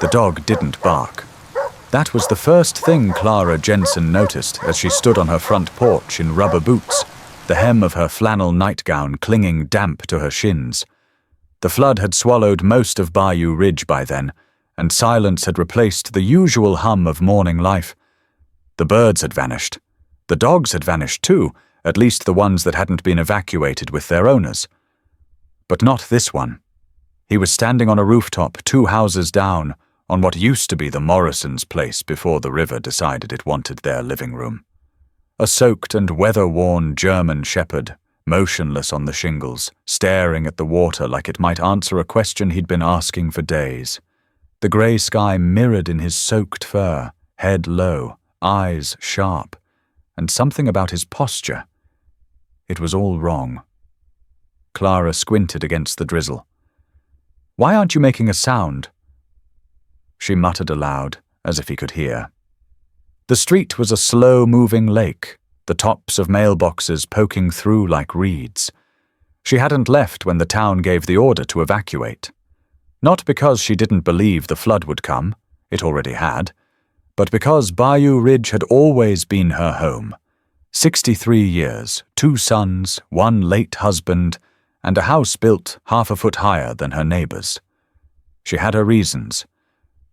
The dog didn't bark. That was the first thing Clara Jensen noticed as she stood on her front porch in rubber boots, the hem of her flannel nightgown clinging damp to her shins. The flood had swallowed most of Bayou Ridge by then, and silence had replaced the usual hum of morning life. The birds had vanished. The dogs had vanished too, at least the ones that hadn't been evacuated with their owners. But not this one. He was standing on a rooftop 2 houses down, on what used to be the Morrisons' place before the river decided it wanted their living room. A soaked and weather-worn German shepherd, motionless on the shingles, staring at the water like it might answer a question he'd been asking for days. The grey sky mirrored in his soaked fur, head low, eyes sharp, and something about his posture. It was all wrong. Clara squinted against the drizzle. "Why aren't you making a sound?" She muttered aloud, as if he could hear. The street was a slow-moving lake, the tops of mailboxes poking through like reeds. She hadn't left when the town gave the order to evacuate. Not because she didn't believe the flood would come, it already had, but because Bayou Ridge had always been her home. 63 years, 2 sons, 1 late husband, and a house built half a foot higher than her neighbors. She had her reasons.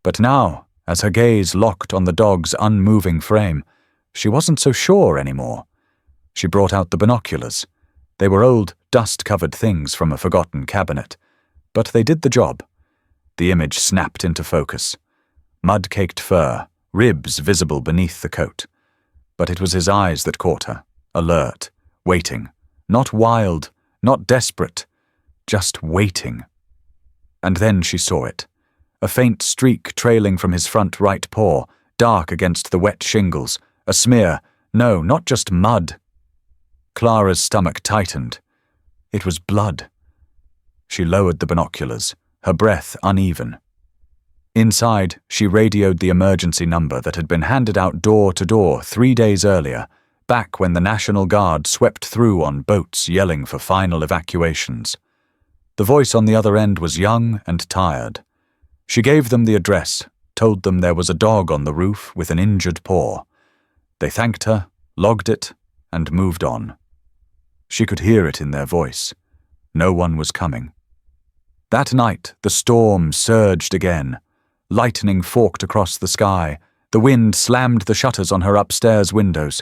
But now, as her gaze locked on the dog's unmoving frame, she wasn't so sure anymore. She brought out the binoculars. They were old, dust-covered things from a forgotten cabinet, but they did the job. The image snapped into focus. Mud-caked fur, ribs visible beneath the coat. But it was his eyes that caught her, alert, waiting, not wild, not desperate, just waiting. And then she saw it. A faint streak trailing from his front right paw, dark against the wet shingles, a smear, no, not just mud. Clara's stomach tightened. It was blood. She lowered the binoculars, her breath uneven. Inside, she radioed the emergency number that had been handed out door to door 3 days earlier, back when the National Guard swept through on boats yelling for final evacuations. The voice on the other end was young and tired. She gave them the address, told them there was a dog on the roof with an injured paw. They thanked her, logged it, and moved on. She could hear it in their voice. No one was coming. That night, the storm surged again. Lightning forked across the sky. The wind slammed the shutters on her upstairs windows.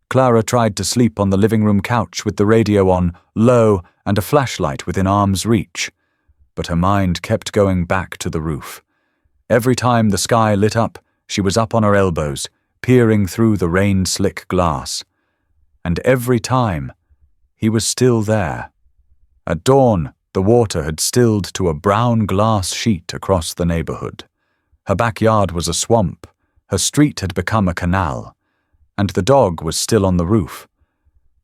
Clara tried to sleep on the living room couch with the radio on, low, and a flashlight within arm's reach. But her mind kept going back to the roof. Every time the sky lit up, she was up on her elbows, peering through the rain-slick glass. And every time, he was still there. At dawn, the water had stilled to a brown glass sheet across the neighborhood. Her backyard was a swamp. Her street had become a canal. And the dog was still on the roof.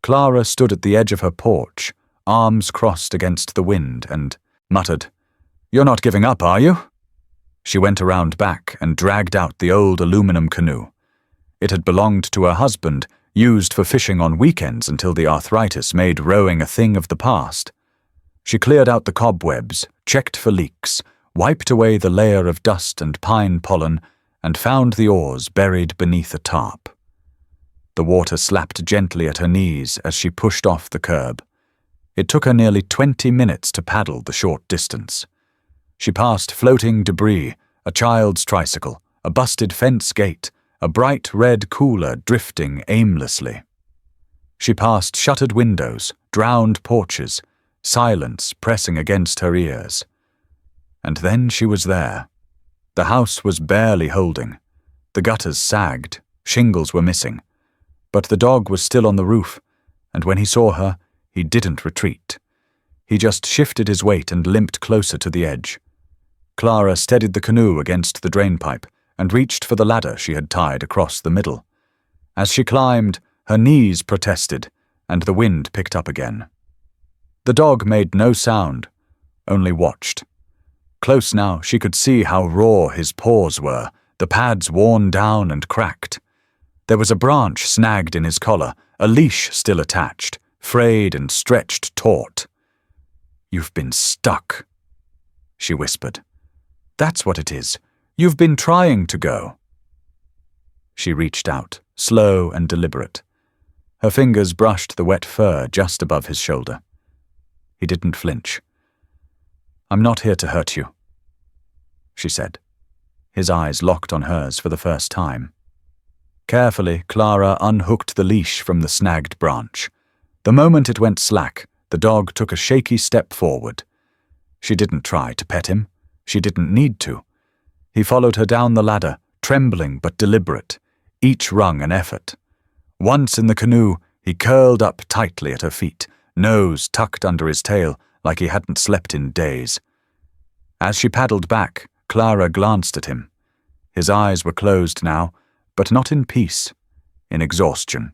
Clara stood at the edge of her porch, arms crossed against the wind, and muttered, "You're not giving up, are you?" She went around back and dragged out the old aluminum canoe. It had belonged to her husband, used for fishing on weekends until the arthritis made rowing a thing of the past. She cleared out the cobwebs, checked for leaks, wiped away the layer of dust and pine pollen, and found the oars buried beneath a tarp. The water slapped gently at her knees as she pushed off the curb. It took her nearly 20 minutes to paddle the short distance. She passed floating debris, a child's tricycle, a busted fence gate, a bright red cooler drifting aimlessly. She passed shuttered windows, drowned porches, silence pressing against her ears. And then she was there. The house was barely holding. The gutters sagged, shingles were missing. But the dog was still on the roof, and when he saw her, he didn't retreat. He just shifted his weight and limped closer to the edge. Clara steadied the canoe against the drainpipe and reached for the ladder she had tied across the middle. As she climbed, her knees protested, and the wind picked up again. The dog made no sound, only watched. Close now, she could see how raw his paws were, the pads worn down and cracked. There was a branch snagged in his collar, a leash still attached, frayed and stretched taut. "You've been stuck," she whispered. "That's what it is. You've been trying to go." She reached out, slow and deliberate. Her fingers brushed the wet fur just above his shoulder. He didn't flinch. "I'm not here to hurt you," she said. His eyes locked on hers for the first time. Carefully, Clara unhooked the leash from the snagged branch. The moment it went slack, the dog took a shaky step forward. She didn't try to pet him. She didn't need to. He followed her down the ladder, trembling but deliberate, each rung an effort. Once in the canoe, he curled up tightly at her feet, nose tucked under his tail like he hadn't slept in days. As she paddled back, Clara glanced at him. His eyes were closed now, but not in peace, in exhaustion.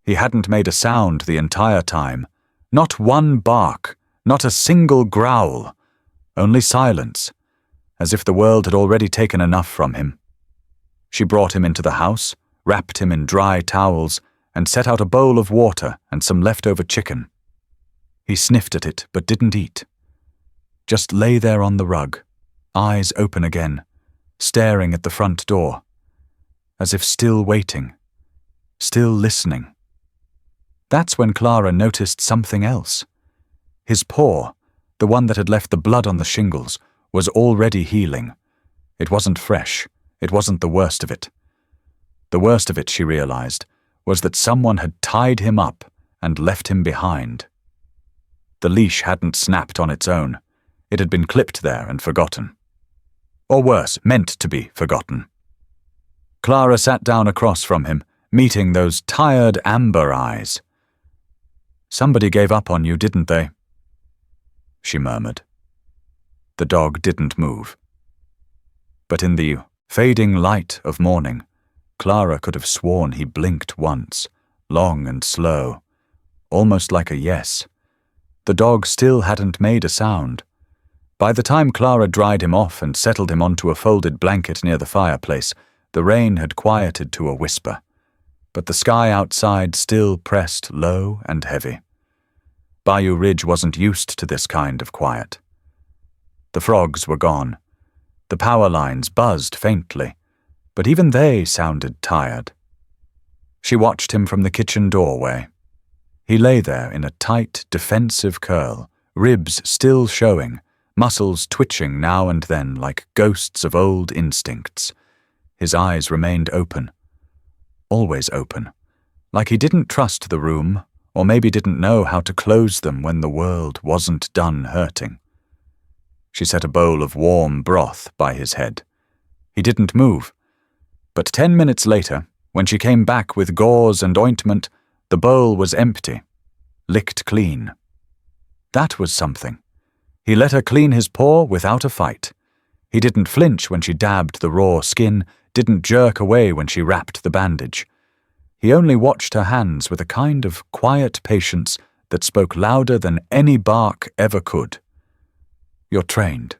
He hadn't made a sound the entire time. Not one bark, not a single growl. Only silence, as if the world had already taken enough from him. She brought him into the house, wrapped him in dry towels, and set out a bowl of water and some leftover chicken. He sniffed at it but didn't eat. Just lay there on the rug, eyes open again, staring at the front door, as if still waiting, still listening. That's when Clara noticed something else. His paw, the one that had left the blood on the shingles, was already healing. It wasn't fresh. It wasn't the worst of it. The worst of it, she realized, was that someone had tied him up and left him behind. The leash hadn't snapped on its own. It had been clipped there and forgotten. Or worse, meant to be forgotten. Clara sat down across from him, meeting those tired amber eyes. "Somebody gave up on you, didn't they?" she murmured. The dog didn't move. But in the fading light of morning, Clara could have sworn he blinked once, long and slow, almost like a yes. The dog still hadn't made a sound. By the time Clara dried him off and settled him onto a folded blanket near the fireplace, the rain had quieted to a whisper, but the sky outside still pressed low and heavy. Bayou Ridge wasn't used to this kind of quiet. The frogs were gone. The power lines buzzed faintly, but even they sounded tired. She watched him from the kitchen doorway. He lay there in a tight, defensive curl, ribs still showing, muscles twitching now and then like ghosts of old instincts. His eyes remained open. Always open. Like he didn't trust the room, or maybe didn't know how to close them when the world wasn't done hurting. She set a bowl of warm broth by his head. He didn't move. But 10 minutes later, when she came back with gauze and ointment, the bowl was empty, licked clean. That was something. He let her clean his paw without a fight. He didn't flinch when she dabbed the raw skin, didn't jerk away when she wrapped the bandage. He only watched her hands with a kind of quiet patience that spoke louder than any bark ever could. "You're trained,"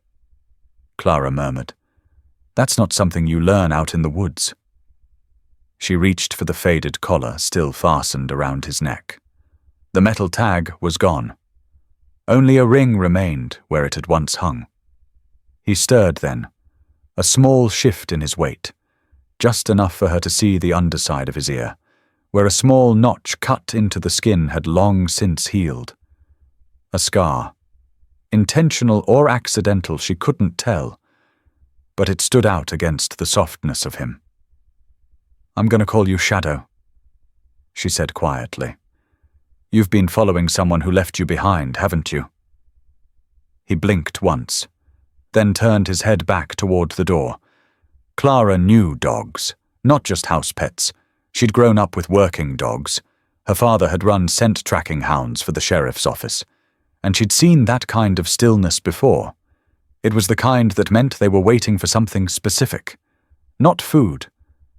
Clara murmured. "That's not something you learn out in the woods." She reached for the faded collar still fastened around his neck. The metal tag was gone. Only a ring remained where it had once hung. He stirred then, a small shift in his weight, just enough for her to see the underside of his ear, where a small notch cut into the skin had long since healed. A scar. Intentional or accidental, she couldn't tell, but it stood out against the softness of him. "I'm going to call you Shadow," she said quietly. "You've been following someone who left you behind, haven't you?" He blinked once, then turned his head back toward the door. Clara knew dogs, not just house pets. She'd grown up with working dogs. Her father had run scent tracking hounds for the sheriff's office, and she'd seen that kind of stillness before. It was the kind that meant they were waiting for something specific. Not food,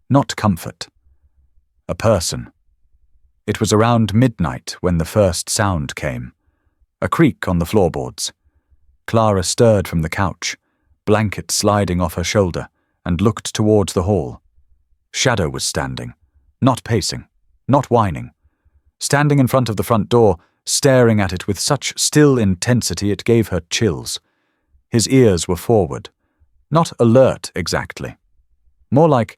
not comfort. A person. It was around midnight when the first sound came. A creak on the floorboards. Clara stirred from the couch, blanket sliding off her shoulder, and looked towards the hall. Shadow was standing, not pacing, not whining. Standing in front of the front door, staring at it with such still intensity it gave her chills. His ears were forward, Not alert, exactly. More like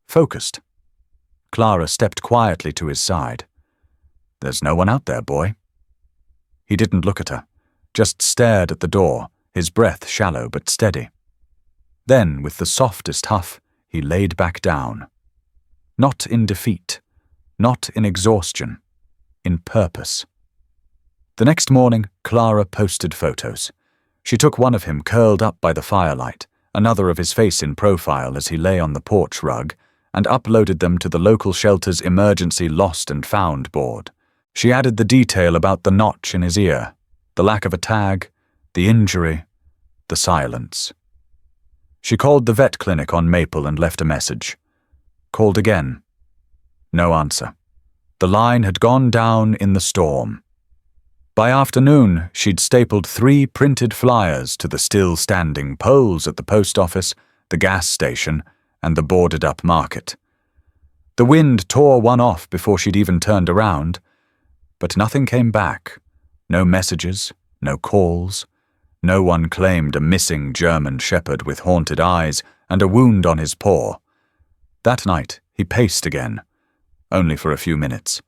focused. Clara stepped quietly to his side. "There's no one out there, boy." He didn't look at her, just stared at the door, his breath shallow but steady. Then, with the softest huff, he laid back down. Not in defeat, not in exhaustion, in purpose. The next morning, Clara posted photos. She took one of him curled up by the firelight, another of his face in profile as he lay on the porch rug, and uploaded them to the local shelter's emergency lost and found board. She added the detail about the notch in his ear, the lack of a tag, the injury, the silence. She called the vet clinic on Maple and left a message. Called again. No answer. The line had gone down in the storm. By afternoon, she'd stapled 3 printed flyers to the still-standing poles at the post office, the gas station, and the boarded-up market. The wind tore one off before she'd even turned around, but nothing came back. No messages, no calls. No one claimed a missing German shepherd with haunted eyes and a wound on his paw. That night, he paced again, only for a few minutes.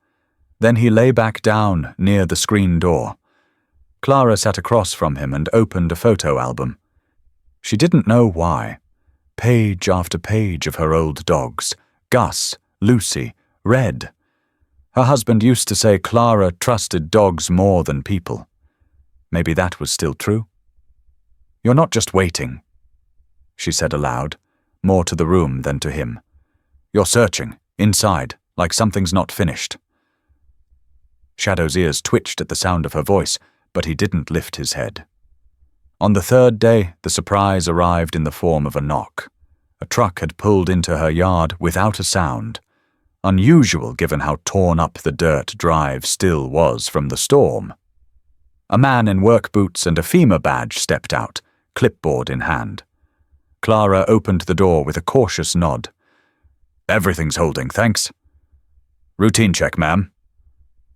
Then he lay back down near the screen door. Clara sat across from him and opened a photo album. She didn't know why. Page after page of her old dogs, Gus, Lucy, Red. Her husband used to say Clara trusted dogs more than people. Maybe that was still true. "You're not just waiting," she said aloud, more to the room than to him. "You're searching, inside, like something's not finished." Shadow's ears twitched at the sound of her voice, but he didn't lift his head. On the 3rd day, the surprise arrived in the form of a knock. A truck had pulled into her yard without a sound. Unusual given how torn up the dirt drive still was from the storm. A man in work boots and a FEMA badge stepped out, clipboard in hand. Clara opened the door with a cautious nod. "Everything's holding, thanks." "Routine check, ma'am,"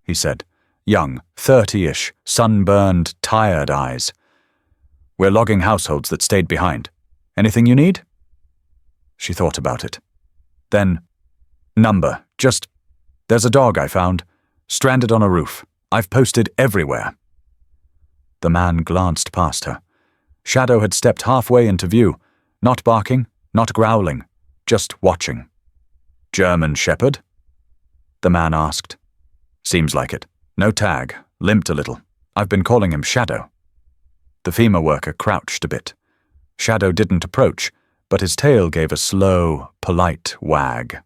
he said. Young, 30-ish, sunburned, tired eyes. "We're logging households that stayed behind. Anything you need?" She thought about it. Then, "Number, there's a dog I found, stranded on a roof. I've posted everywhere." The man glanced past her. Shadow had stepped halfway into view, not barking, not growling, just watching. "German shepherd?" the man asked. "Seems like it. No tag, limped a little. I've been calling him Shadow." The FEMA worker crouched a bit. Shadow didn't approach, but his tail gave a slow, polite wag.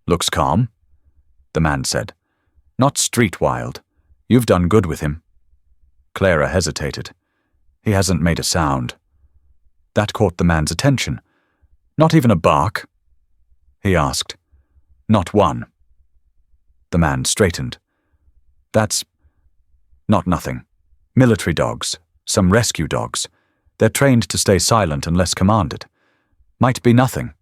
"Looks calm," the man said. "Not street wild. You've done good with him." Clara hesitated. He hasn't made a sound. That caught the man's attention. "Not even a bark?" he asked. "Not one." The man straightened. "That's not nothing. Military dogs, some rescue dogs. They're trained to stay silent unless commanded. Might be nothing,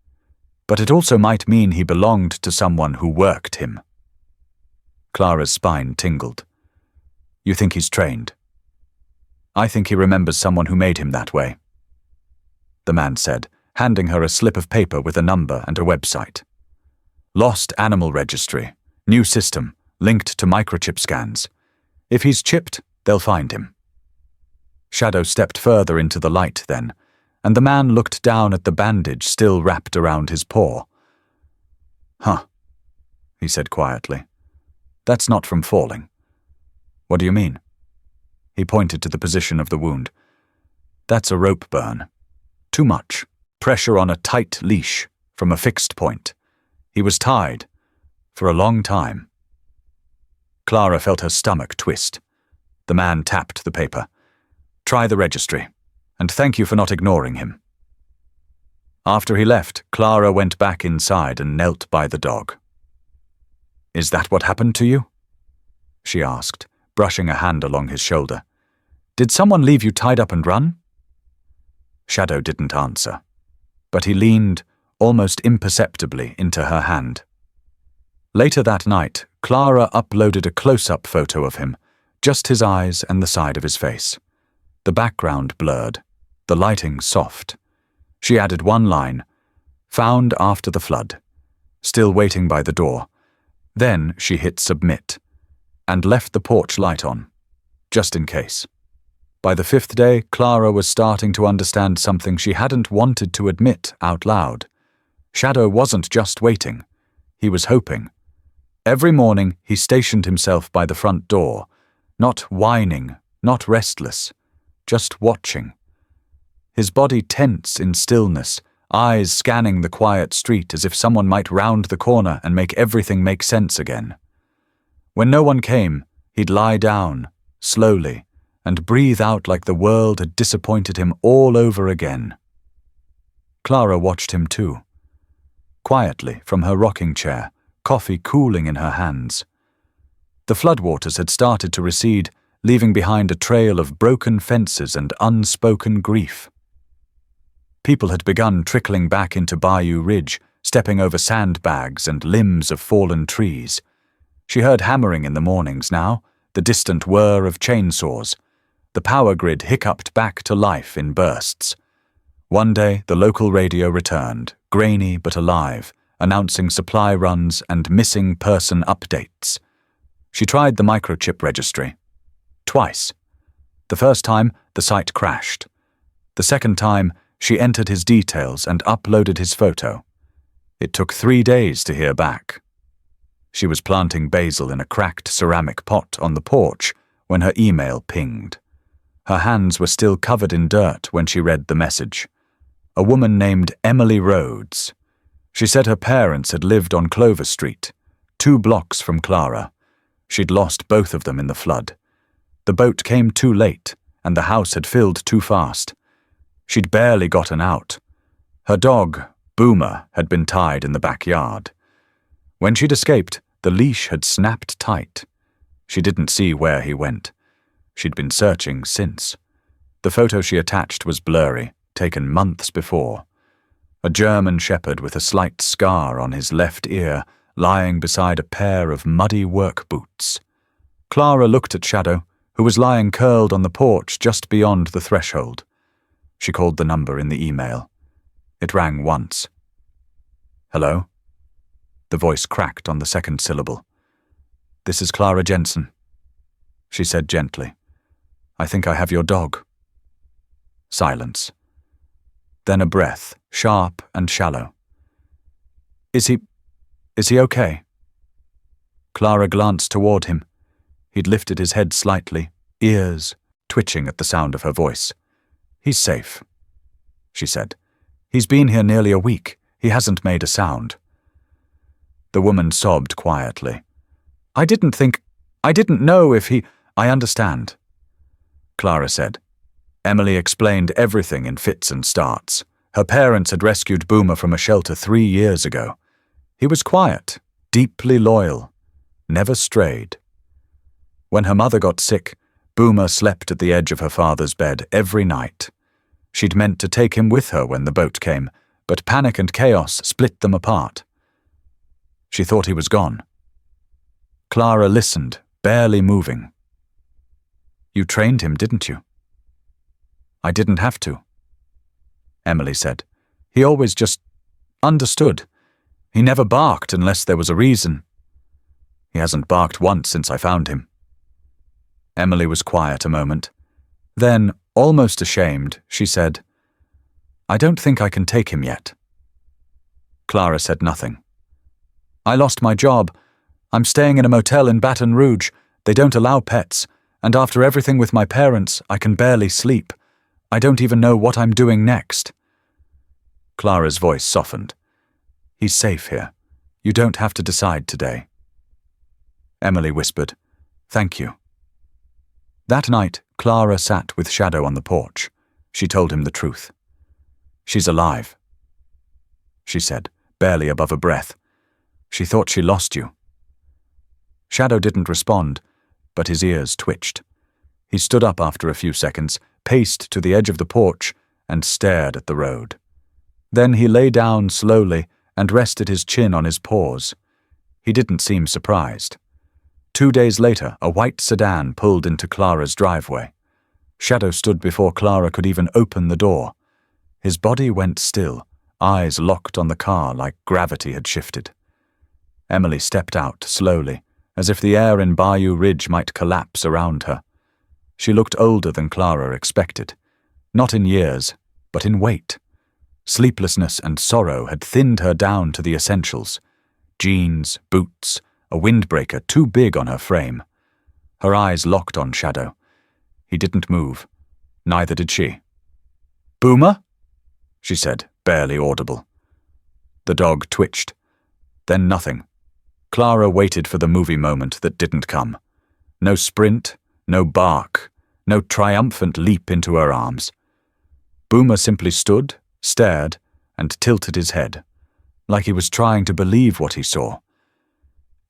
but it also might mean he belonged to someone who worked him." Clara's spine tingled. "You think he's trained?" "I think he remembers someone who made him that way," the man said, handing her a slip of paper with a number and a website. "Lost Animal Registry. New system, linked to microchip scans. If he's chipped, they'll find him." Shadow stepped further into the light then, and the man looked down at the bandage still wrapped around his paw. "Huh," he said quietly. "That's not from falling." "What do you mean?" He pointed to the position of the wound. "That's a rope burn. Too much. Pressure on a tight leash, from a fixed point. He was tied. For a long time." Clara felt her stomach twist. The man tapped the paper. "Try the registry, and thank you for not ignoring him." After he left, Clara went back inside and knelt by the dog. "Is that what happened to you?" she asked, brushing a hand along his shoulder. "Did someone leave you tied up and run?" Shadow didn't answer, but he leaned, almost imperceptibly, into her hand. Later that night, Clara uploaded a close-up photo of him, just his eyes and the side of his face. The background blurred, the lighting soft. She added one line, "Found after the flood," still waiting by the door. Then she hit submit, and left the porch light on, just in case. By the 5th day, Clara was starting to understand something she hadn't wanted to admit out loud. Shadow wasn't just waiting, he was hoping. Every morning he stationed himself by the front door, not whining, not restless, just watching. His body tense in stillness, eyes scanning the quiet street as if someone might round the corner and make everything make sense again. When no one came, he'd lie down, slowly, and breathe out like the world had disappointed him all over again. Clara watched him too. Quietly from her rocking chair, coffee cooling in her hands. The floodwaters had started to recede, leaving behind a trail of broken fences and unspoken grief. People had begun trickling back into Bayou Ridge, stepping over sandbags and limbs of fallen trees. She heard hammering in the mornings now, the distant whir of chainsaws. The power grid hiccuped back to life in bursts. One day, the local radio returned, grainy but alive, announcing supply runs and missing person updates. She tried the microchip registry. Twice. The first time, the site crashed. The second time, she entered his details and uploaded his photo. It took 3 days to hear back. She was planting basil in a cracked ceramic pot on the porch when her email pinged. Her hands were still covered in dirt when she read the message. A woman named Emily Rhodes. She said her parents had lived on Clover Street, 2 blocks from Clara. She'd lost both of them in the flood. The boat came too late, and the house had filled too fast. She'd barely gotten out. Her dog, Boomer, had been tied in the backyard. When she'd escaped, the leash had snapped tight. She didn't see where he went. She'd been searching since. The photo she attached was blurry, taken months before. A German shepherd with a slight scar on his left ear, lying beside a pair of muddy work boots. Clara looked at Shadow, who was lying curled on the porch just beyond the threshold. She called the number in the email. It rang once. "Hello?" The voice cracked on the second syllable. "This is Clara Jensen," she said gently. "I think I have your dog." Silence. Then a breath, sharp and shallow. Is he okay?" Clara glanced toward him. He'd lifted his head slightly, ears twitching at the sound of her voice. "He's safe," she said. "He's been here nearly a week. He hasn't made a sound." The woman sobbed quietly. I didn't know if he—" "I understand," Clara said. Emily explained everything in fits and starts. Her parents had rescued Boomer from a shelter 3 years ago. He was quiet, deeply loyal, never strayed. When her mother got sick, Boomer slept at the edge of her father's bed every night. She'd meant to take him with her when the boat came, but panic and chaos split them apart. She thought he was gone. Clara listened, barely moving. "You trained him, didn't you?" "I didn't have to," Emily said. "He always just understood. He never barked unless there was a reason. He hasn't barked once since I found him." Emily was quiet a moment. Then, almost ashamed, she said, "I don't think I can take him yet." Clara said nothing. "I lost my job. I'm staying in a motel in Baton Rouge. They don't allow pets, and after everything with my parents, I can barely sleep. I don't even know what I'm doing next." Clara's voice softened. "He's safe here. You don't have to decide today." Emily whispered, "Thank you." That night, Clara sat with Shadow on the porch. She told him the truth. "She's alive," she said, barely above a breath. "She thought she lost you." Shadow didn't respond, but his ears twitched. He stood up after a few seconds, paced to the edge of the porch, and stared at the road. Then he lay down slowly and rested his chin on his paws. He didn't seem surprised. 2 days later, a white sedan pulled into Clara's driveway. Shadow stood before Clara could even open the door. His body went still, eyes locked on the car like gravity had shifted. Emily stepped out slowly, as if the air in Bayou Ridge might collapse around her. She looked older than Clara expected, not in years, but in weight. Sleeplessness and sorrow had thinned her down to the essentials: jeans, boots, a windbreaker too big on her frame. Her eyes locked on Shadow. He didn't move. Neither did she. "Boomer?" she said, barely audible. The dog twitched. Then nothing. Clara waited for the movie moment that didn't come. No sprint, no bark, no triumphant leap into her arms. Boomer simply stood, stared, and tilted his head, like he was trying to believe what he saw.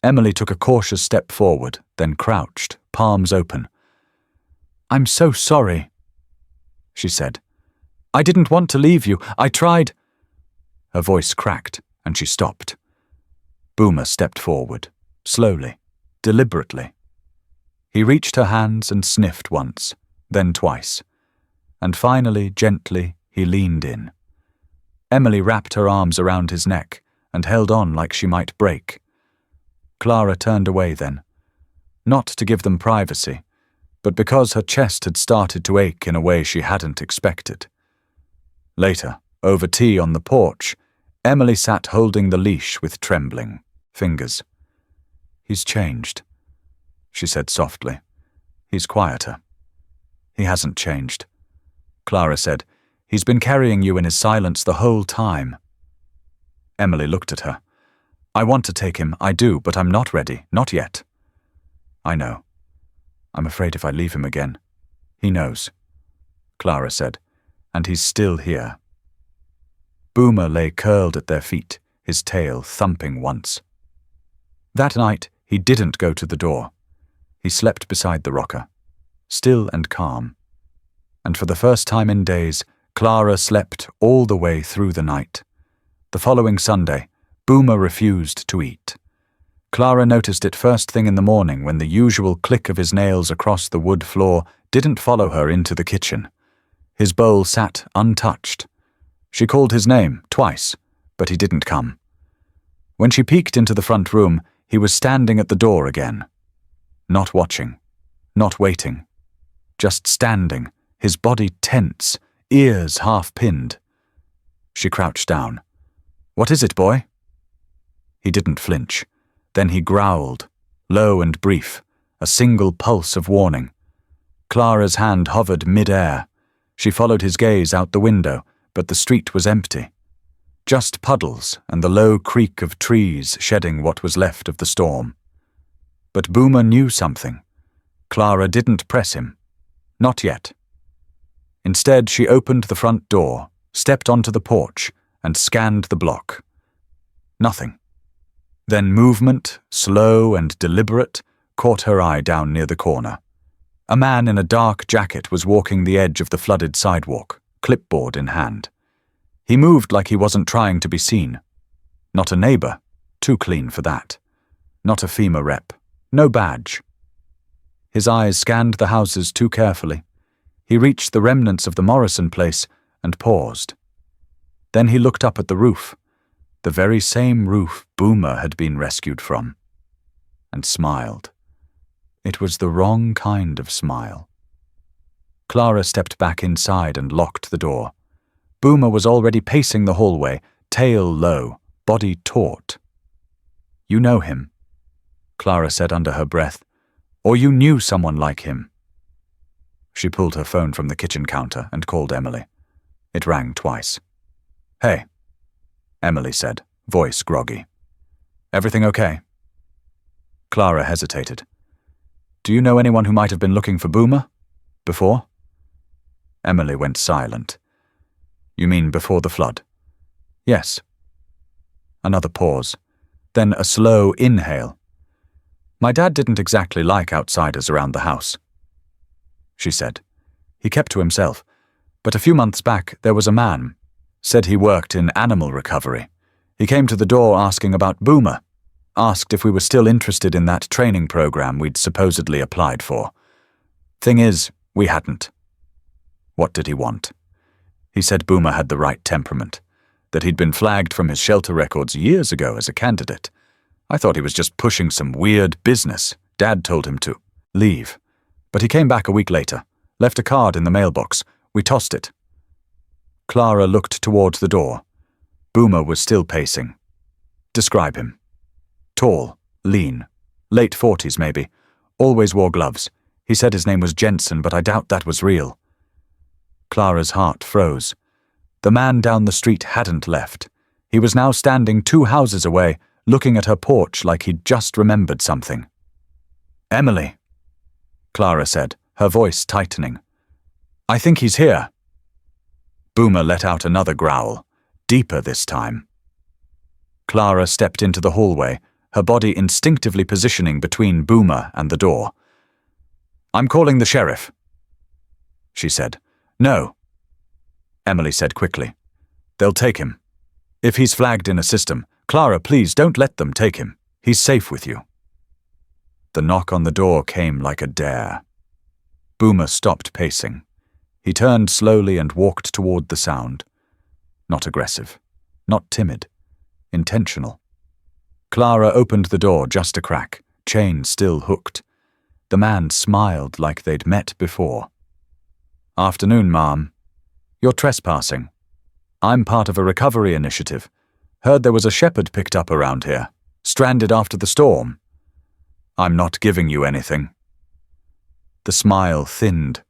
Emily took a cautious step forward, then crouched, palms open. "I'm so sorry," she said. "I didn't want to leave you. I tried—" Her voice cracked, and she stopped. Boomer stepped forward, slowly, deliberately. He reached her hands and sniffed once, then twice, and finally, gently, he leaned in. Emily wrapped her arms around his neck and held on like she might break. Clara turned away then, not to give them privacy, but because her chest had started to ache in a way she hadn't expected. Later, over tea on the porch, Emily sat holding the leash with trembling fingers. "He's changed," she said softly. "He's quieter." "He hasn't changed," Clara said. "He's been carrying you in his silence the whole time." Emily looked at her. "I want to take him, I do, but I'm not ready, not yet." "I know. I'm afraid if I leave him again." "He knows," Clara said, "and he's still here." Boomer lay curled at their feet, his tail thumping once. That night, he didn't go to the door. He slept beside the rocker, still and calm. And for the first time in days, Clara slept all the way through the night. The following Sunday, Boomer refused to eat. Clara noticed it first thing in the morning when the usual click of his nails across the wood floor didn't follow her into the kitchen. His bowl sat untouched. She called his name twice, but he didn't come. When she peeked into the front room, he was standing at the door again. Not watching, not waiting, just standing, his body tense, ears half-pinned. She crouched down. "What is it, boy?" He didn't flinch. Then he growled, low and brief, a single pulse of warning. Clara's hand hovered mid-air. She followed his gaze out the window, but the street was empty. Just puddles and the low creak of trees shedding what was left of the storm. But Boomer knew something. Clara didn't press him. Not yet. Instead, she opened the front door, stepped onto the porch, and scanned the block. Nothing. Then movement, slow and deliberate, caught her eye down near the corner. A man in a dark jacket was walking the edge of the flooded sidewalk, clipboard in hand. He moved like he wasn't trying to be seen. Not a neighbor, too clean for that. Not a FEMA rep, no badge. His eyes scanned the houses too carefully. He reached the remnants of the Morrison place and paused. Then he looked up at the roof, the very same roof Boomer had been rescued from, and smiled. It was the wrong kind of smile. Clara stepped back inside and locked the door. Boomer was already pacing the hallway, tail low, body taut. "You know him," Clara said under her breath. "Or you knew someone like him." She pulled her phone from the kitchen counter and called Emily. It rang twice. "Hey," Emily said, voice groggy. "Everything okay?" Clara hesitated. "Do you know anyone who might have been looking for Boomer? Before?" Emily went silent. "You mean before the flood?" "Yes." Another pause, then a slow inhale. "My dad didn't exactly like outsiders around the house," she said. He kept to himself, but a few months back there was a man. Said he worked in animal recovery. He came to the door asking about Boomer, asked if we were still interested in that training program we'd supposedly applied for. Thing is, we hadn't. What did he want? He said Boomer had the right temperament, that he'd been flagged from his shelter records years ago as a candidate. I thought he was just pushing some weird business. Dad told him to leave. But he came back a week later, left a card in the mailbox. We tossed it. Clara looked towards the door. Boomer was still pacing. Describe him. Tall, lean, late 40s maybe. Always wore gloves. He said his name was Jensen, but I doubt that was real. Clara's heart froze. The man down the street hadn't left. He was now standing 2 houses away, looking at her porch like he'd just remembered something. Emily, Clara said, her voice tightening. I think he's here. Boomer let out another growl, deeper this time. Clara stepped into the hallway, her body instinctively positioning between Boomer and the door. I'm calling the sheriff, she said. No, Emily said quickly. They'll take him. If he's flagged in a system, Clara, please don't let them take him. He's safe with you. The knock on the door came like a dare. Boomer stopped pacing. He turned slowly and walked toward the sound. Not aggressive, not timid, intentional. Clara opened the door just a crack, chain still hooked. The man smiled like they'd met before. Afternoon, Ma'am. You're trespassing. I'm part of a recovery initiative. Heard there was a shepherd picked up around here, stranded after the storm. I'm not giving you anything. The smile thinned.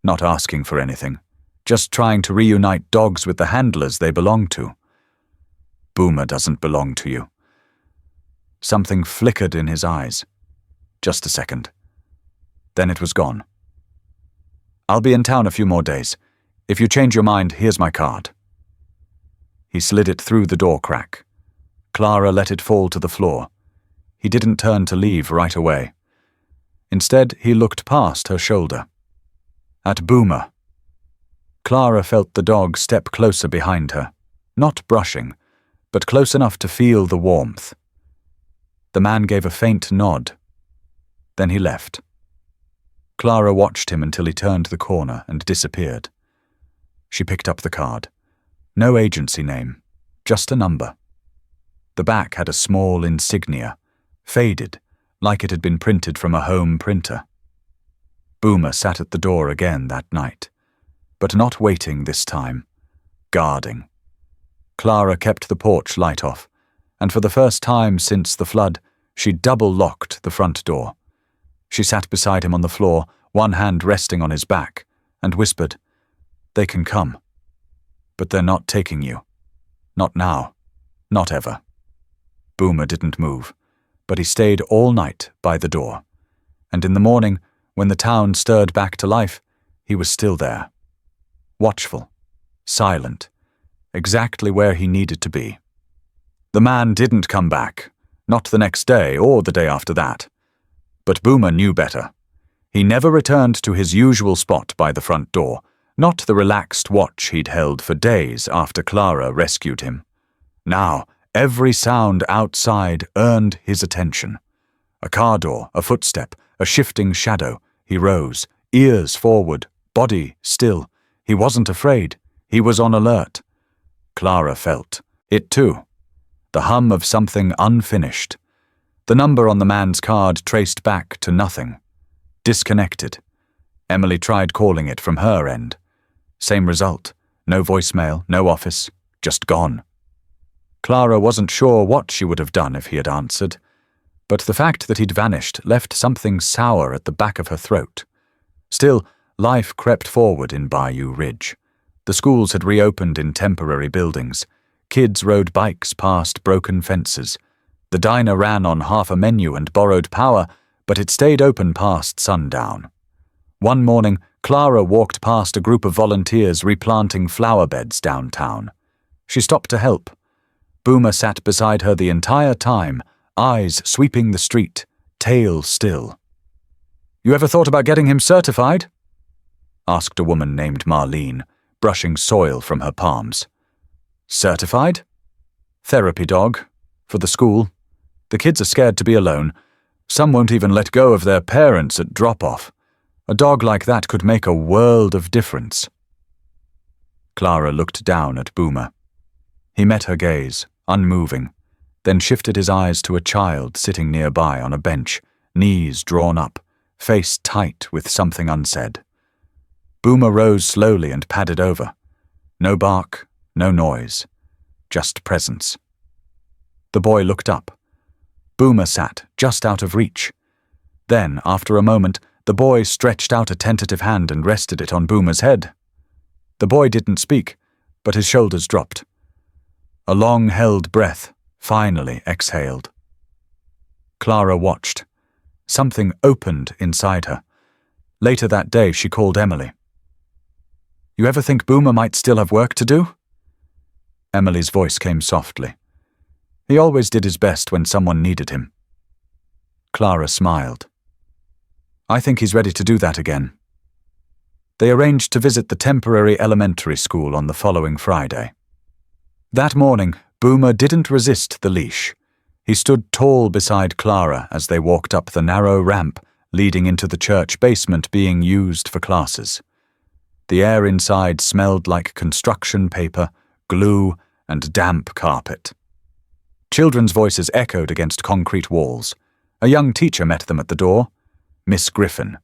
Not asking for anything, just trying to reunite dogs with the handlers they belong to. Boomer doesn't belong to you. Something flickered in his eyes. Just a second. Then it was gone. I'll be in town a few more days. If you change your mind, here's my card. He slid it through the door crack. Clara let it fall to the floor. He didn't turn to leave right away. Instead, he looked past her shoulder. At Boomer. Clara felt the dog step closer behind her, not brushing, but close enough to feel the warmth. The man gave a faint nod. Then he left. Clara watched him until he turned the corner and disappeared. She picked up the card. No agency name, just a number. The back had a small insignia, faded, like it had been printed from a home printer. Boomer sat at the door again that night, but not waiting this time, guarding. Clara kept the porch light off, and for the first time since the flood, she double-locked the front door. She sat beside him on the floor, one hand resting on his back, and whispered, They can come. But they're not taking you. Not now. Not ever. Boomer didn't move, but he stayed all night by the door. And in the morning, when the town stirred back to life, he was still there. Watchful. Silent. Exactly where he needed to be. The man didn't come back. Not the next day or the day after that. But Boomer knew better. He never returned to his usual spot by the front door, not the relaxed watch he'd held for days after Clara rescued him. Now, every sound outside earned his attention. A car door, a footstep, a shifting shadow. He rose, ears forward, body still. He wasn't afraid. He was on alert. Clara felt it too. The hum of something unfinished. The number on the man's card traced back to nothing. Disconnected. Emily tried calling it from her end. Same result. No voicemail, no office, just gone. Clara wasn't sure what she would have done if he had answered, but the fact that he'd vanished left something sour at the back of her throat. Still, life crept forward in Bayou Ridge. The schools had reopened in temporary buildings. Kids rode bikes past broken fences. The diner ran on half a menu and borrowed power, but it stayed open past sundown. One morning, Clara walked past a group of volunteers replanting flower beds downtown. She stopped to help. Boomer sat beside her the entire time, eyes sweeping the street, tail still. You ever thought about getting him certified? Asked a woman named Marlene, brushing soil from her palms. Certified? Therapy dog. For the school. The kids are scared to be alone. Some won't even let go of their parents at drop-off. A dog like that could make a world of difference. Clara looked down at Boomer. He met her gaze, unmoving, then shifted his eyes to a child sitting nearby on a bench, knees drawn up, face tight with something unsaid. Boomer rose slowly and padded over. No bark, no noise, just presence. The boy looked up. Boomer sat just out of reach. Then, after a moment, the boy stretched out a tentative hand and rested it on Boomer's head. The boy didn't speak, but his shoulders dropped. A long-held breath finally exhaled. Clara watched. Something opened inside her. Later that day, she called Emily. "You ever think Boomer might still have work to do?" Emily's voice came softly. "He always did his best when someone needed him." Clara smiled. "I think he's ready to do that again." They arranged to visit the temporary elementary school on the following Friday. That morning, Boomer didn't resist the leash. He stood tall beside Clara as they walked up the narrow ramp leading into the church basement being used for classes. The air inside smelled like construction paper, glue, and damp carpet. Children's voices echoed against concrete walls. A young teacher met them at the door. Miss Griffin.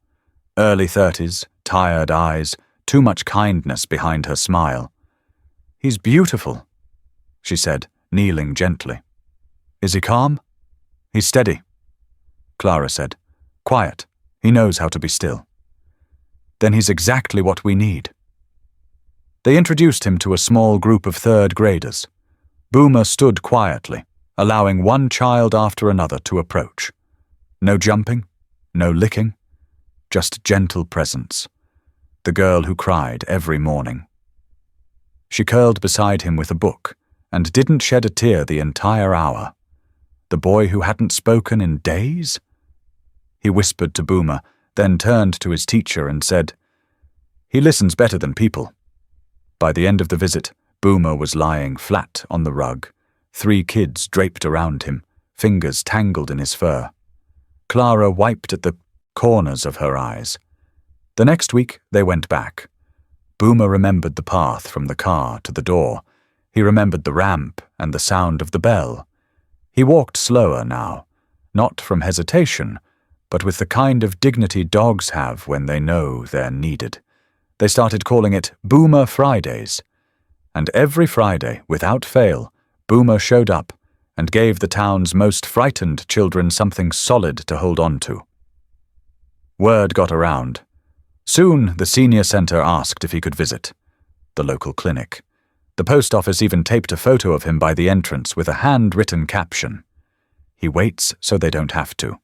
Early 30s, tired eyes, too much kindness behind her smile. "He's beautiful," she said, kneeling gently. "Is he calm?" "He's steady," Clara said. "Quiet. He knows how to be still." "Then he's exactly what we need." They introduced him to a small group of third graders. Boomer stood quietly, allowing one child after another to approach. No jumping, no licking, just gentle presence. The girl who cried every morning. She curled beside him with a book and didn't shed a tear the entire hour. The boy who hadn't spoken in days? He whispered to Boomer, then turned to his teacher and said, "He listens better than people." By the end of the visit, Boomer was lying flat on the rug, 3 kids draped around him, fingers tangled in his fur. Clara wiped at the corners of her eyes. The next week, they went back. Boomer remembered the path from the car to the door. He remembered the ramp and the sound of the bell. He walked slower now, not from hesitation, but with the kind of dignity dogs have when they know they're needed. They started calling it Boomer Fridays. And every Friday, without fail, Boomer showed up and gave the town's most frightened children something solid to hold on to. Word got around. Soon, the senior center asked if he could visit the local clinic. The post office even taped a photo of him by the entrance with a handwritten caption. "He waits so they don't have to."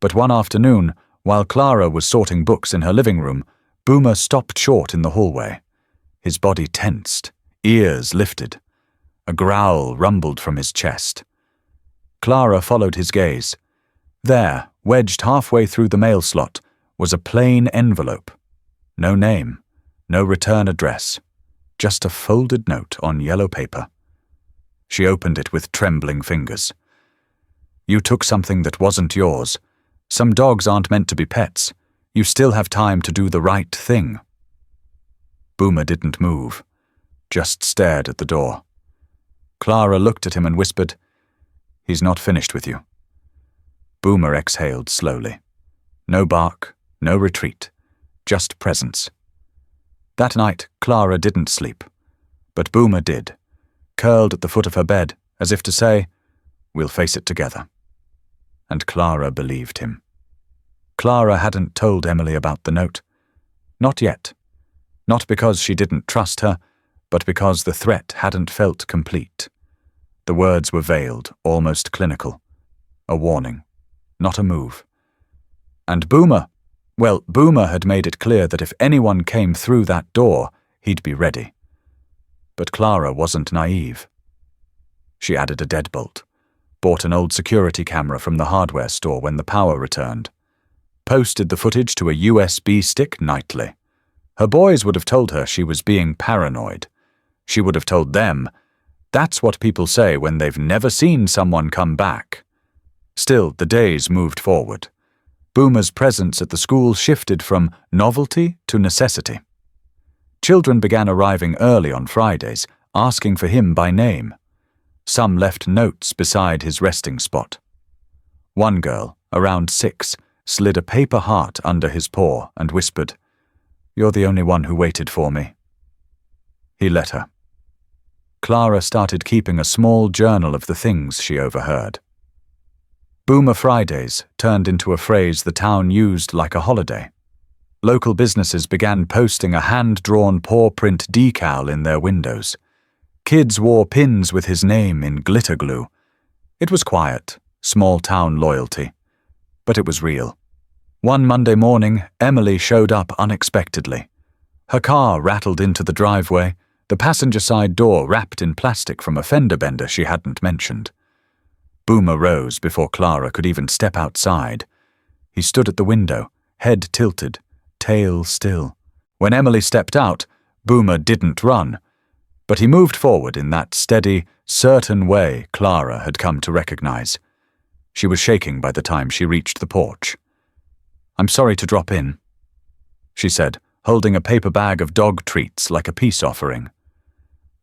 But one afternoon, while Clara was sorting books in her living room, Boomer stopped short in the hallway. His body tensed, ears lifted. A growl rumbled from his chest. Clara followed his gaze. There, wedged halfway through the mail slot, was a plain envelope. No name, no return address, just a folded note on yellow paper. She opened it with trembling fingers. "You took something that wasn't yours. Some dogs aren't meant to be pets. You still have time to do the right thing." Boomer didn't move, just stared at the door. Clara looked at him and whispered, "He's not finished with you." Boomer exhaled slowly. No bark, no retreat, just presence. That night, Clara didn't sleep, but Boomer did, curled at the foot of her bed, as if to say, "We'll face it together." And Clara believed him. Clara hadn't told Emily about the note. Not yet. Not because she didn't trust her, but because the threat hadn't felt complete. The words were veiled, almost clinical. A warning, not a move. And Boomer had made it clear that if anyone came through that door, he'd be ready. But Clara wasn't naive. She added a deadbolt, bought an old security camera from the hardware store when the power returned, posted the footage to a USB stick nightly. Her boys would have told her she was being paranoid. She would have told them, that's what people say when they've never seen someone come back. Still, the days moved forward. Boomer's presence at the school shifted from novelty to necessity. Children began arriving early on Fridays, asking for him by name. Some left notes beside his resting spot. One girl, around 6, slid a paper heart under his paw and whispered, "You're the only one who waited for me." He let her. Clara started keeping a small journal of the things she overheard. Boomer Fridays turned into a phrase the town used like a holiday. Local businesses began posting a hand-drawn paw print decal in their windows. Kids wore pins with his name in glitter glue. It was quiet, small-town loyalty. But it was real. One Monday morning, Emily showed up unexpectedly. Her car rattled into the driveway, the passenger side door wrapped in plastic from a fender bender she hadn't mentioned. Boomer rose before Clara could even step outside. He stood at the window, head tilted, tail still. When Emily stepped out, Boomer didn't run, but he moved forward in that steady, certain way Clara had come to recognize. She was shaking by the time she reached the porch. "I'm sorry to drop in," she said, holding a paper bag of dog treats like a peace offering.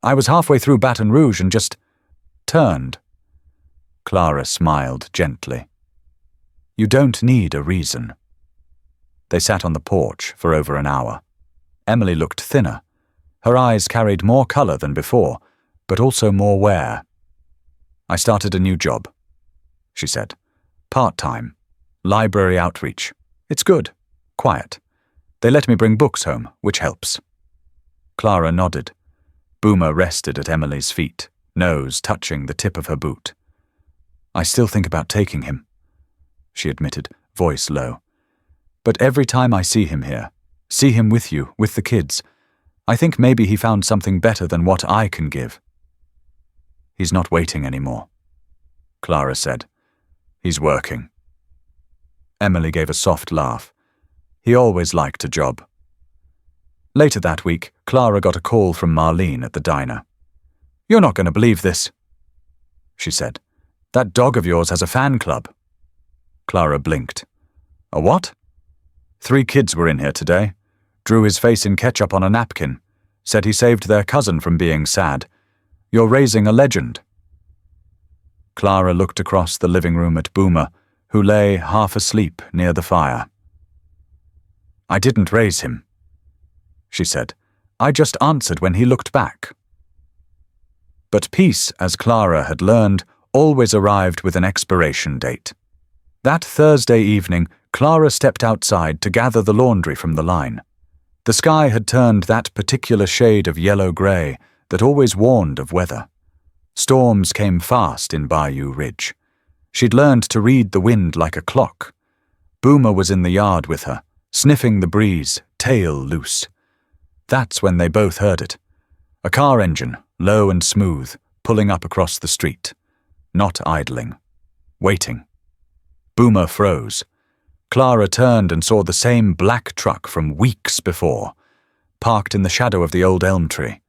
"I was halfway through Baton Rouge and just turned." Clara smiled gently. "You don't need a reason." They sat on the porch for over an hour. Emily looked thinner. Her eyes carried more color than before, but also more wear. "I started a new job," she said. "Part-time. Library outreach. It's good. Quiet. They let me bring books home, which helps." Clara nodded. Boomer rested at Emily's feet, nose touching the tip of her boot. "I still think about taking him," she admitted, voice low. "But every time I see him here, see him with you, with the kids, I think maybe he found something better than what I can give." "He's not waiting anymore," Clara said. "He's working." Emily gave a soft laugh. He always liked a job. Later that week, Clara got a call from Marlene at the diner. "You're not going to believe this," she said. "That dog of yours has a fan club." Clara blinked. "A what?" "3 kids were in here today. Drew his face in ketchup on a napkin. Said he saved their cousin from being sad. You're raising a legend." Clara looked across the living room at Boomer, who lay half asleep near the fire. "I didn't raise him," she said. "I just answered when he looked back." But peace, as Clara had learned, always arrived with an expiration date. That Thursday evening, Clara stepped outside to gather the laundry from the line. The sky had turned that particular shade of yellow-grey that always warned of weather. Storms came fast in Bayou Ridge. She'd learned to read the wind like a clock. Boomer was in the yard with her, sniffing the breeze, tail loose. That's when they both heard it. A car engine, low and smooth, pulling up across the street. Not idling. Waiting. Boomer froze. Clara turned and saw the same black truck from weeks before, parked in the shadow of the old elm tree.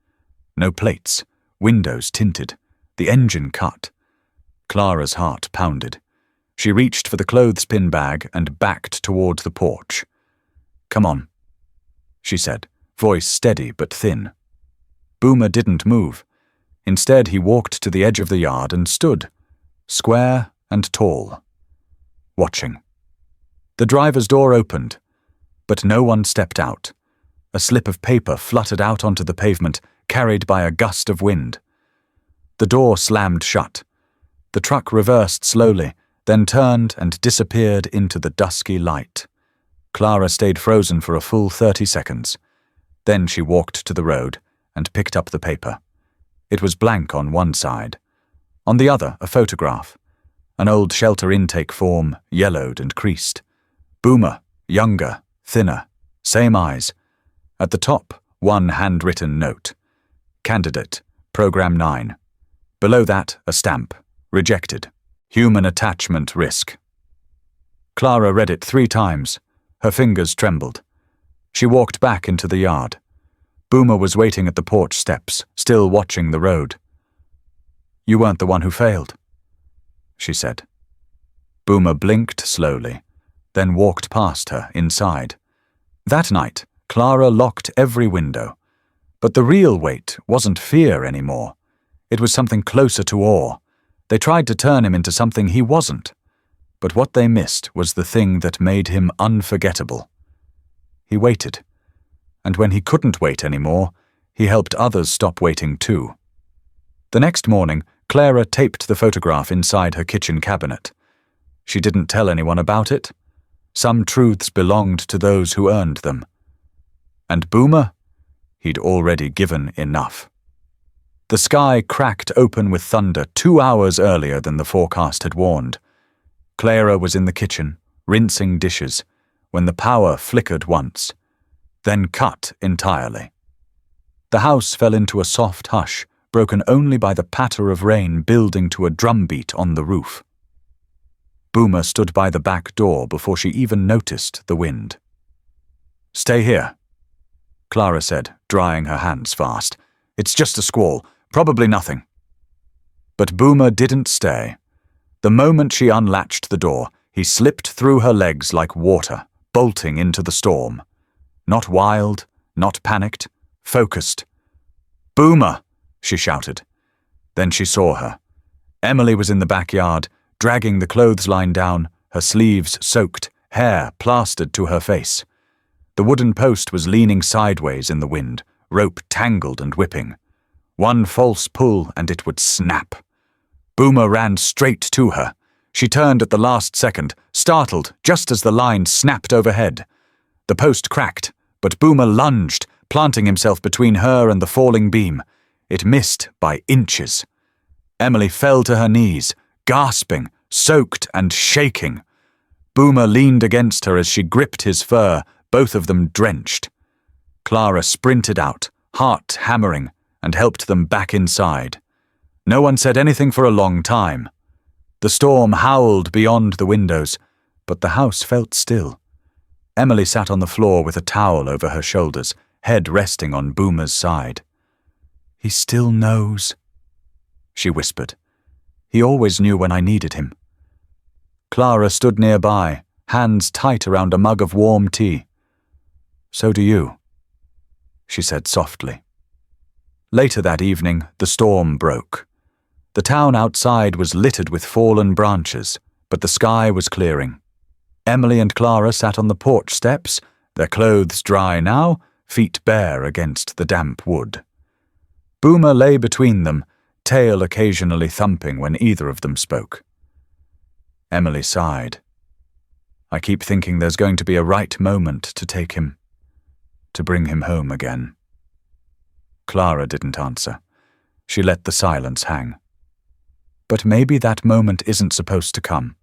No plates, windows tinted, the engine cut. Clara's heart pounded. She reached for the clothespin bag and backed toward the porch. "Come on," she said, voice steady but thin. Boomer didn't move. Instead, he walked to the edge of the yard and stood, square and tall, watching. The driver's door opened, but no one stepped out. A slip of paper fluttered out onto the pavement, carried by a gust of wind. The door slammed shut. The truck reversed slowly, then turned and disappeared into the dusky light. Clara stayed frozen for a full 30 seconds. Then she walked to the road and picked up the paper. It was blank on one side. On the other, a photograph. An old shelter intake form, yellowed and creased. Boomer, younger, thinner, same eyes. At the top, one handwritten note. Candidate, Program 9. Below that, a stamp. Rejected. Human attachment risk. Clara read it 3 times. Her fingers trembled. She walked back into the yard. Boomer was waiting at the porch steps, still watching the road. "You weren't the one who failed," she said. Boomer blinked slowly, then walked past her inside. That night, Clara locked every window. But the real weight wasn't fear anymore. It was something closer to awe. They tried to turn him into something he wasn't. But what they missed was the thing that made him unforgettable. He waited. And when he couldn't wait anymore, he helped others stop waiting too. The next morning, Clara taped the photograph inside her kitchen cabinet. She didn't tell anyone about it. Some truths belonged to those who earned them. And Boomer? He'd already given enough. The sky cracked open with thunder 2 hours earlier than the forecast had warned. Clara was in the kitchen, rinsing dishes, when the power flickered once, then cut entirely. The house fell into a soft hush, broken only by the patter of rain building to a drumbeat on the roof. Boomer stood by the back door before she even noticed the wind. "Stay here," Clara said, drying her hands fast. "It's just a squall, probably nothing." But Boomer didn't stay. The moment she unlatched the door, he slipped through her legs like water, bolting into the storm. Not wild, not panicked, focused. "Boomer!" she shouted. Then she saw her. Emily was in the backyard, dragging the clothesline down, her sleeves soaked, hair plastered to her face. The wooden post was leaning sideways in the wind, rope tangled and whipping. One false pull and it would snap. Boomer ran straight to her. She turned at the last second, startled just as the line snapped overhead. The post cracked, but Boomer lunged, planting himself between her and the falling beam. It missed by inches. Emily fell to her knees, gasping, soaked and shaking. Boomer leaned against her as she gripped his fur, both of them drenched. Clara sprinted out, heart hammering, and helped them back inside. No one said anything for a long time. The storm howled beyond the windows, but the house felt still. Emily sat on the floor with a towel over her shoulders, head resting on Boomer's side. "He still knows," she whispered. "He always knew when I needed him." Clara stood nearby, hands tight around a mug of warm tea. "So do you," she said softly. Later that evening, the storm broke. The town outside was littered with fallen branches, but the sky was clearing. Emily and Clara sat on the porch steps, their clothes dry now, feet bare against the damp wood. Boomer lay between them, tail occasionally thumping when either of them spoke. Emily sighed. "I keep thinking there's going to be a right moment to take him, to bring him home again." Clara didn't answer. She let the silence hang. "But maybe that moment isn't supposed to come,"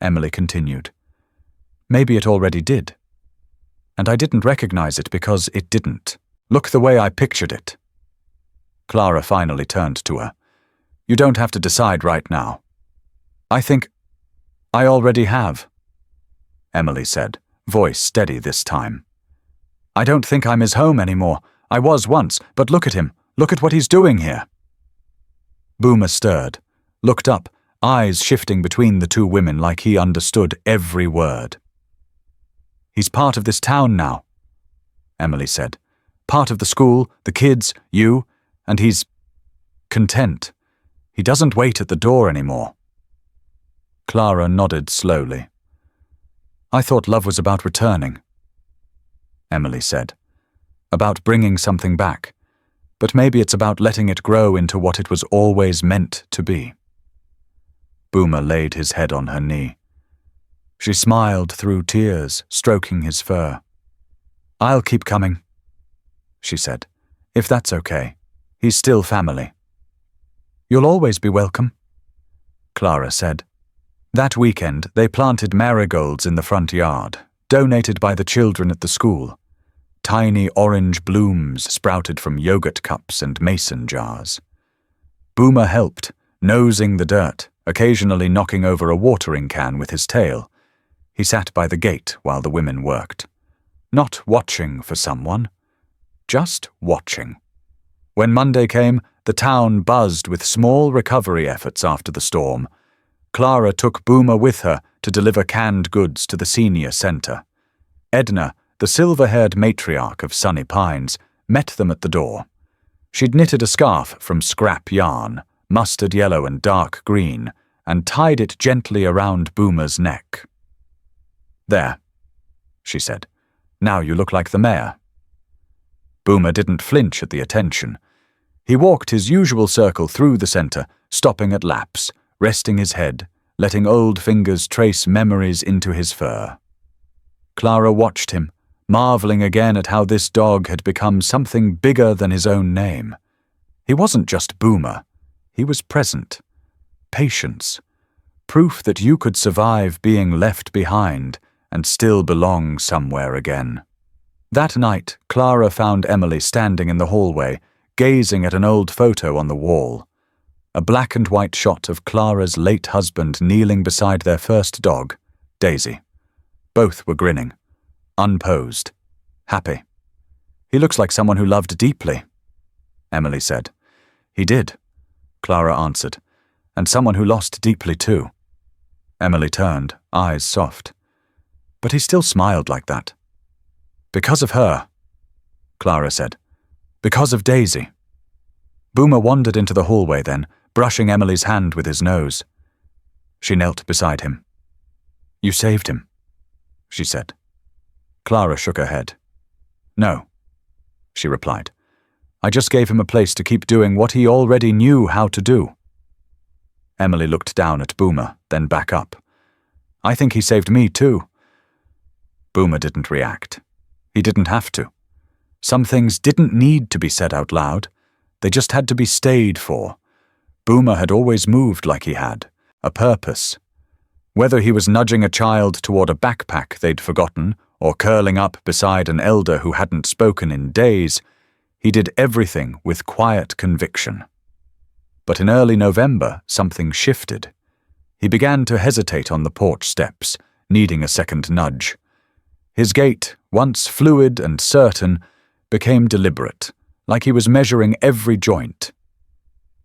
Emily continued. "Maybe it already did. And I didn't recognize it because it didn't. Look the way I pictured it." Clara finally turned to her. "You don't have to decide right now." "I think I already have," Emily said, voice steady this time. "I don't think I'm his home anymore. I was once, but look at him. Look at what he's doing here." Boomer stirred, looked up, eyes shifting between the two women like he understood every word. "He's part of this town now," Emily said. "Part of the school, the kids, you, and he's content. He doesn't wait at the door anymore." Clara nodded slowly. "I thought love was about returning," Emily said. "About bringing something back. But maybe it's about letting it grow into what it was always meant to be." Boomer laid his head on her knee. She smiled through tears, stroking his fur. "I'll keep coming," she said, "if that's okay. He's still family." "You'll always be welcome," Clara said. That weekend, they planted marigolds in the front yard, donated by the children at the school. Tiny orange blooms sprouted from yogurt cups and mason jars. Boomer helped, nosing the dirt, occasionally knocking over a watering can with his tail. He sat by the gate while the women worked. Not watching for someone, just watching. When Monday came, the town buzzed with small recovery efforts after the storm. Clara took Boomer with her to deliver canned goods to the senior center. Edna, the silver-haired matriarch of Sunny Pines, met them at the door. She'd knitted a scarf from scrap yarn, mustard yellow and dark green, and tied it gently around Boomer's neck. "There," she said. "Now you look like the mayor." Boomer didn't flinch at the attention. He walked his usual circle through the center, stopping at laps, resting his head, letting old fingers trace memories into his fur. Clara watched him, marveling again at how this dog had become something bigger than his own name. He wasn't just Boomer. He was present. Patience. Proof that you could survive being left behind and still belong somewhere again. That night, Clara found Emily standing in the hallway, gazing at an old photo on the wall. A black and white shot of Clara's late husband kneeling beside their first dog, Daisy. Both were grinning, unposed, happy. "He looks like someone who loved deeply," Emily said. "He did," Clara answered, "and someone who lost deeply too." Emily turned, eyes soft. "But he still smiled like that." "Because of her," Clara said. "Because of Daisy." Boomer wandered into the hallway then, brushing Emily's hand with his nose. She knelt beside him. "You saved him," she said. Clara shook her head. "No," she replied. "I just gave him a place to keep doing what he already knew how to do." Emily looked down at Boomer, then back up. "I think he saved me too." Boomer didn't react. He didn't have to. Some things didn't need to be said out loud. They just had to be stayed for. Boomer had always moved like he had, a purpose. Whether he was nudging a child toward a backpack they'd forgotten, or curling up beside an elder who hadn't spoken in days, he did everything with quiet conviction. But in early November, something shifted. He began to hesitate on the porch steps, needing a second nudge. His gait, once fluid and certain, became deliberate, like he was measuring every joint.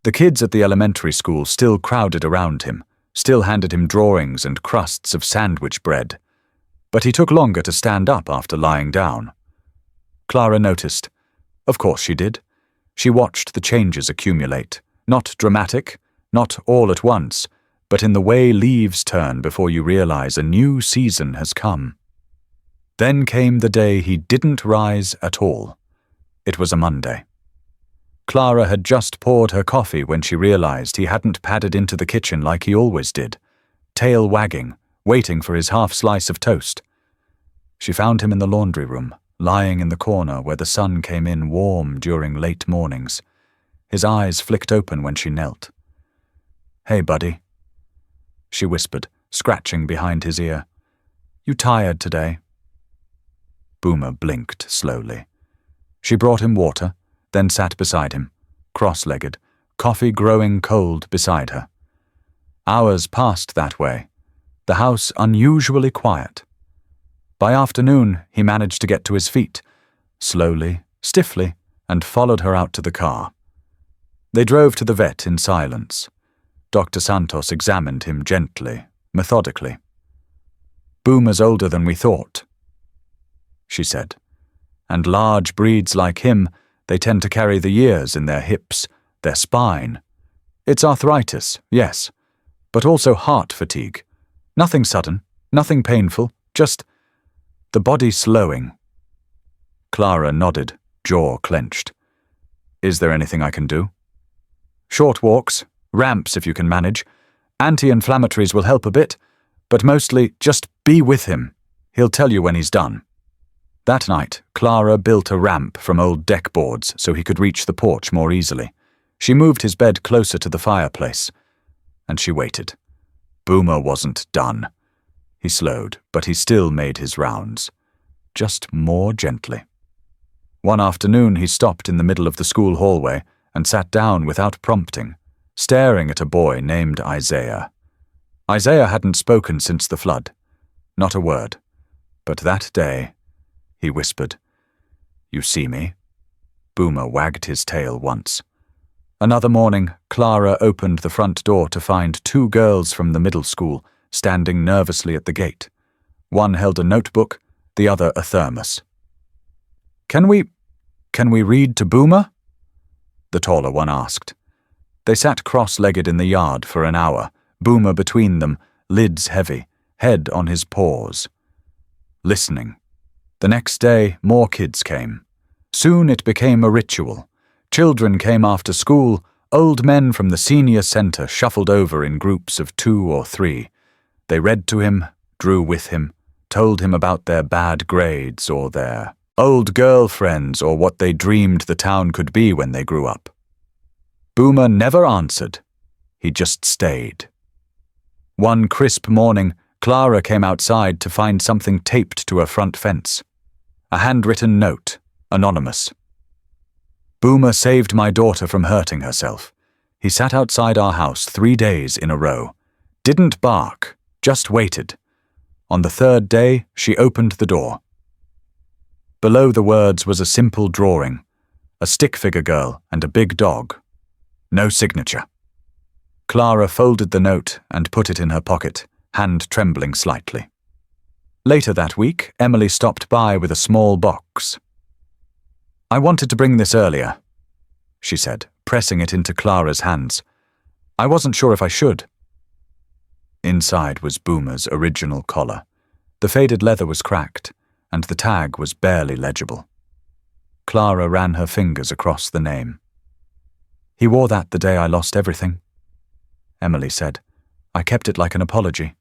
The kids at the elementary school still crowded around him, still handed him drawings and crusts of sandwich bread. But he took longer to stand up after lying down. Clara noticed. Of course she did. She watched the changes accumulate, not dramatic, not all at once, but in the way leaves turn before you realize a new season has come. Then came the day he didn't rise at all. It was a Monday. Clara had just poured her coffee when she realized he hadn't padded into the kitchen like he always did, tail wagging, waiting for his half slice of toast. She found him in the laundry room, lying in the corner where the sun came in warm during late mornings. His eyes flicked open when she knelt. "Hey, buddy," she whispered, scratching behind his ear. "You tired today?" Boomer blinked slowly. She brought him water, then sat beside him, cross-legged, coffee growing cold beside her. Hours passed that way, the house unusually quiet. By afternoon, he managed to get to his feet, slowly, stiffly, and followed her out to the car. They drove to the vet in silence. Dr. Santos examined him gently, methodically. "Boomer's older than we thought," she said. "And large breeds like him, they tend to carry the years in their hips, their spine. It's arthritis, yes, but also heart fatigue. Nothing sudden, nothing painful, just the body slowing." Clara nodded, jaw clenched. "Is there anything I can do?" "Short walks, ramps if you can manage. Anti-inflammatories will help a bit, but mostly just be with him. He'll tell you when he's done." That night, Clara built a ramp from old deck boards so he could reach the porch more easily. She moved his bed closer to the fireplace, and she waited. Boomer wasn't done. He slowed, but he still made his rounds, just more gently. One afternoon he stopped in the middle of the school hallway and sat down without prompting, staring at a boy named Isaiah. Isaiah hadn't spoken since the flood. Not a word. But that day, he whispered, "You see me?" Boomer wagged his tail once. Another morning, Clara opened the front door to find two girls from the middle school standing nervously at the gate. One held a notebook, the other a thermos. "Can we—" Can we read to Boomer?" the taller one asked. They sat cross-legged in the yard for an hour, Boomer between them, lids heavy, head on his paws. Listening. The next day, more kids came. Soon it became a ritual. Children came after school, old men from the senior center shuffled over in groups of 2 or 3. They read to him, drew with him, told him about their bad grades or their old girlfriends or what they dreamed the town could be when they grew up. Boomer never answered. He just stayed. One crisp morning, Clara came outside to find something taped to her front fence. A handwritten note, anonymous. "Boomer saved my daughter from hurting herself. He sat outside our house 3 days in a row. Didn't bark, just waited. On the 3rd day, she opened the door." Below the words was a simple drawing, a stick figure girl and a big dog. No signature. Clara folded the note and put it in her pocket, hand trembling slightly. Later that week, Emily stopped by with a small box. "I wanted to bring this earlier," she said, pressing it into Clara's hands. "I wasn't sure if I should." Inside was Boomer's original collar. The faded leather was cracked, and the tag was barely legible. Clara ran her fingers across the name. "He wore that the day I lost everything," Emily said. "I kept it like an apology."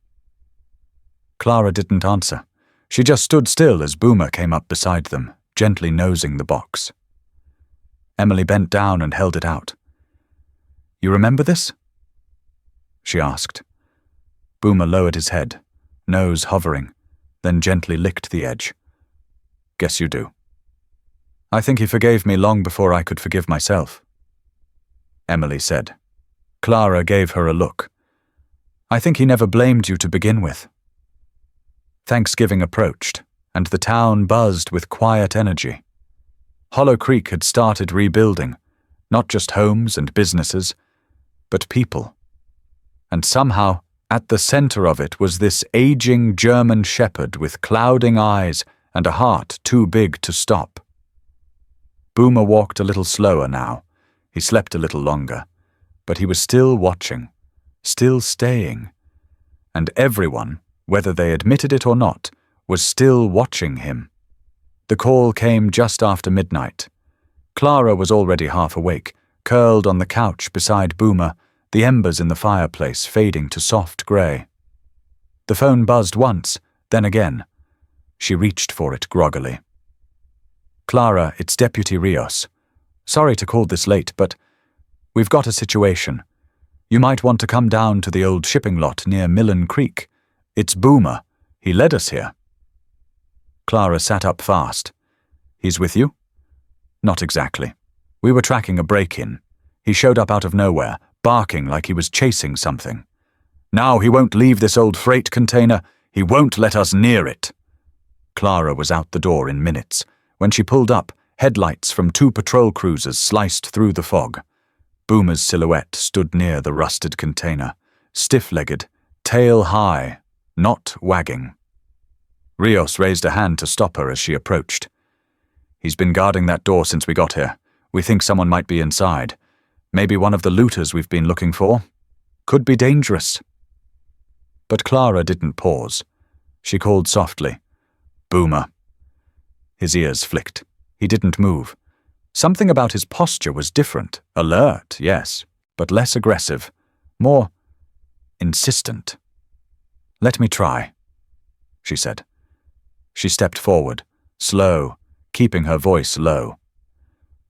Clara didn't answer. She just stood still as Boomer came up beside them, gently nosing the box. Emily bent down and held it out. "You remember this?" she asked. Boomer lowered his head, nose hovering, then gently licked the edge. "Guess you do." "I think he forgave me long before I could forgive myself," Emily said. Clara gave her a look. "I think he never blamed you to begin with." Thanksgiving approached, and the town buzzed with quiet energy. Hollow Creek had started rebuilding, not just homes and businesses, but people. And somehow, at the center of it was this aging German shepherd with clouding eyes and a heart too big to stop. Boomer walked a little slower now. He slept a little longer. But he was still watching, still staying. And everyone, whether they admitted it or not, was still watching him. The call came just after midnight. Clara was already half awake, curled on the couch beside Boomer, the embers in the fireplace fading to soft grey. The phone buzzed once, then again. She reached for it groggily. "Clara, it's Deputy Rios. Sorry to call this late, but we've got a situation. You might want to come down to the old shipping lot near Millen Creek. It's Boomer. He led us here." Clara sat up fast. "He's with you?" "Not exactly. We were tracking a break-in. He showed up out of nowhere, barking like he was chasing something. Now he won't leave this old freight container. He won't let us near it." Clara was out the door in minutes. When she pulled up, headlights from 2 patrol cruisers sliced through the fog. Boomer's silhouette stood near the rusted container, stiff-legged, tail high, not wagging. Rios raised a hand to stop her as she approached. "He's been guarding that door since we got here. We think someone might be inside. Maybe one of the looters we've been looking for. Could be dangerous." But Clara didn't pause. She called softly, "Boomer." His ears flicked. He didn't move. Something about his posture was different. Alert, yes, but less aggressive. More insistent. "Let me try," she said. She stepped forward, slow, keeping her voice low.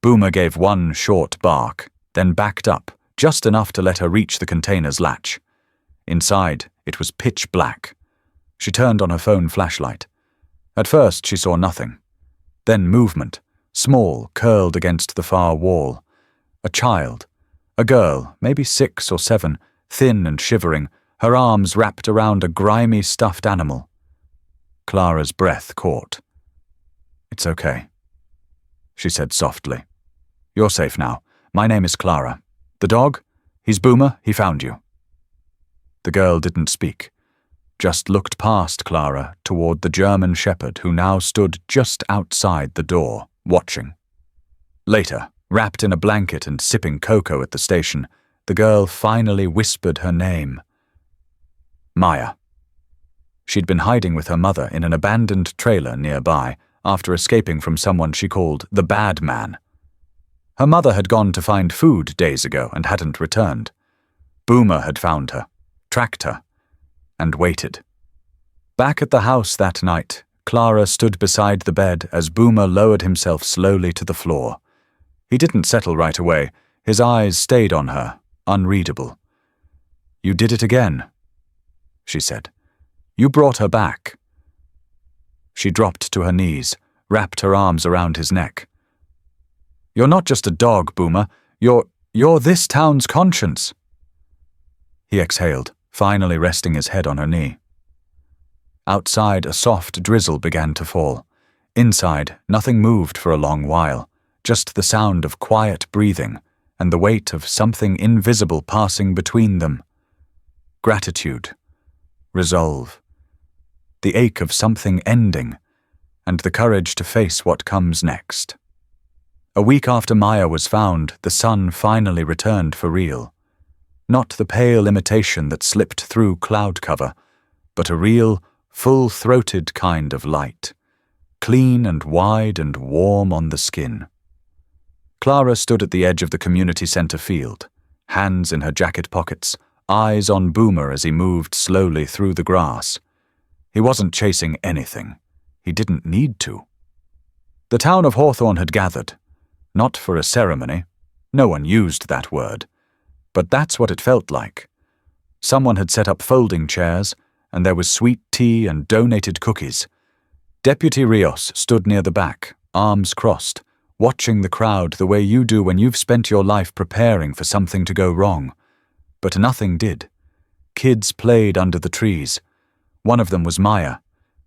Boomer gave one short bark, then backed up, just enough to let her reach the container's latch. Inside, it was pitch black. She turned on her phone flashlight. At first, she saw nothing. Then movement, small, curled against the far wall. A child. A girl, maybe 6 or 7, thin and shivering, her arms wrapped around a grimy stuffed animal. Clara's breath caught. "It's okay," she said softly. "You're safe now. My name is Clara. The dog? He's Boomer. He found you." The girl didn't speak, just looked past Clara toward the German shepherd who now stood just outside the door, watching. Later, wrapped in a blanket and sipping cocoa at the station, the girl finally whispered her name. Maya. She'd been hiding with her mother in an abandoned trailer nearby after escaping from someone she called the bad man. Her mother had gone to find food days ago and hadn't returned. Boomer had found her, tracked her, and waited. Back at the house that night, Clara stood beside the bed as Boomer lowered himself slowly to the floor. He didn't settle right away. His eyes stayed on her, unreadable. "You did it again," she said. "You brought her back." She dropped to her knees, wrapped her arms around his neck. "You're not just a dog, Boomer. You're this town's conscience." He exhaled, finally resting his head on her knee. Outside, a soft drizzle began to fall. Inside, nothing moved for a long while, just the sound of quiet breathing and the weight of something invisible passing between them. Gratitude, resolve, the ache of something ending, and the courage to face what comes next. A week after Maya was found, the sun finally returned for real. Not the pale imitation that slipped through cloud cover, but a real, full-throated kind of light, clean and wide and warm on the skin. Clara stood at the edge of the community center field, hands in her jacket pockets, eyes on Boomer as he moved slowly through the grass. He wasn't chasing anything. He didn't need to. The town of Hawthorne had gathered, not for a ceremony. No one used that word. But that's what it felt like. Someone had set up folding chairs, and there was sweet tea and donated cookies. Deputy Rios stood near the back, arms crossed, watching the crowd the way you do when you've spent your life preparing for something to go wrong. But nothing did. Kids played under the trees. One of them was Maya.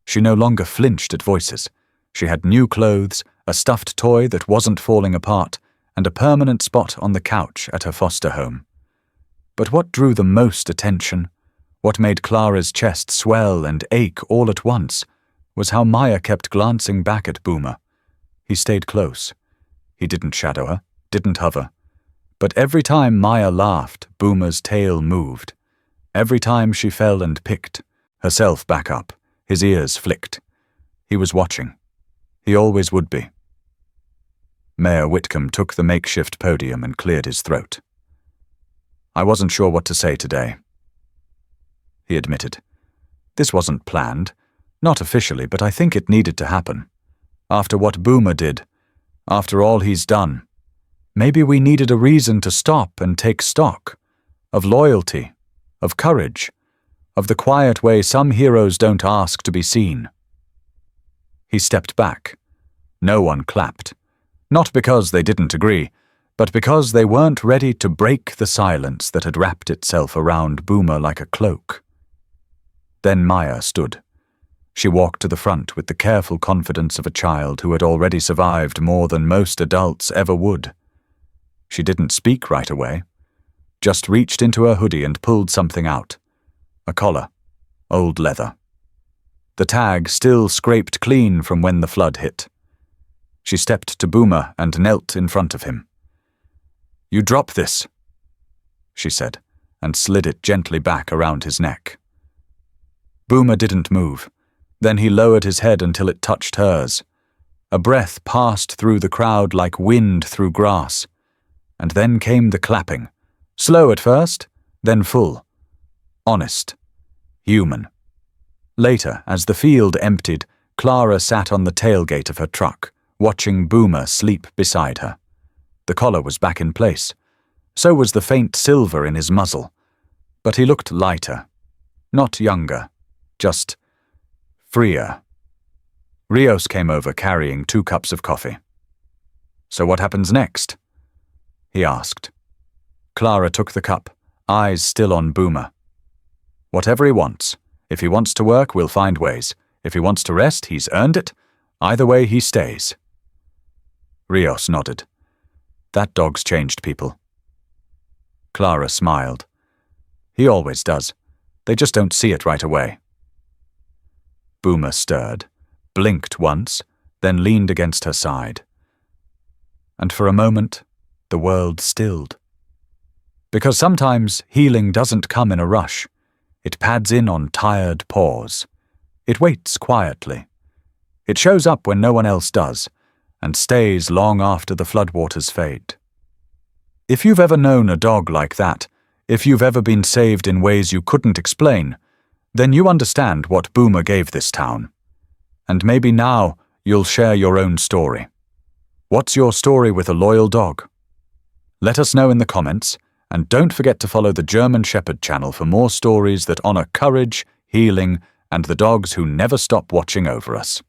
She no longer flinched at voices. She had new clothes, a stuffed toy that wasn't falling apart, and a permanent spot on the couch at her foster home. But what drew the most attention, what made Clara's chest swell and ache all at once, was how Maya kept glancing back at Boomer. He stayed close. He didn't shadow her, didn't hover. But every time Maya laughed, Boomer's tail moved. Every time she fell and picked herself back up, his ears flicked. He was watching. He always would be. Mayor Whitcomb took the makeshift podium and cleared his throat. "I wasn't sure what to say today," he admitted. "This wasn't planned. Not officially, but I think it needed to happen. After what Boomer did, after all he's done, maybe we needed a reason to stop and take stock. Of loyalty, of courage, of the quiet way some heroes don't ask to be seen." He stepped back. No one clapped. Not because they didn't agree, but because they weren't ready to break the silence that had wrapped itself around Boomer like a cloak. Then Maya stood. She walked to the front with the careful confidence of a child who had already survived more than most adults ever would. She didn't speak right away, just reached into her hoodie and pulled something out. A collar, old leather. The tag still scraped clean from when the flood hit. She stepped to Boomer and knelt in front of him. "You drop this," she said, and slid it gently back around his neck. Boomer didn't move. Then he lowered his head until it touched hers. A breath passed through the crowd like wind through grass. And then came the clapping. Slow at first, then full. Honest. Human. Later, as the field emptied, Clara sat on the tailgate of her truck, watching Boomer sleep beside her. The collar was back in place. So was the faint silver in his muzzle. But he looked lighter. Not younger. Just freer. Rios came over carrying 2 cups of coffee. "So what happens next?" he asked. Clara took the cup, eyes still on Boomer. "Whatever he wants. If he wants to work, we'll find ways. If he wants to rest, he's earned it. Either way, he stays." Rios nodded. "That dog's changed people." Clara smiled. "He always does. They just don't see it right away." Boomer stirred, blinked once, then leaned against her side. and for a moment, the world stilled. Because sometimes healing doesn't come in a rush. It pads in on tired paws. It waits quietly. It shows up when no one else does, and stays long after the floodwaters fade. If you've ever known a dog like that, if you've ever been saved in ways you couldn't explain, then you understand what Boomer gave this town. And maybe now you'll share your own story. What's your story with a loyal dog? Let us know in the comments, and don't forget to follow the German Shepherd channel for more stories that honor courage, healing, and the dogs who never stop watching over us.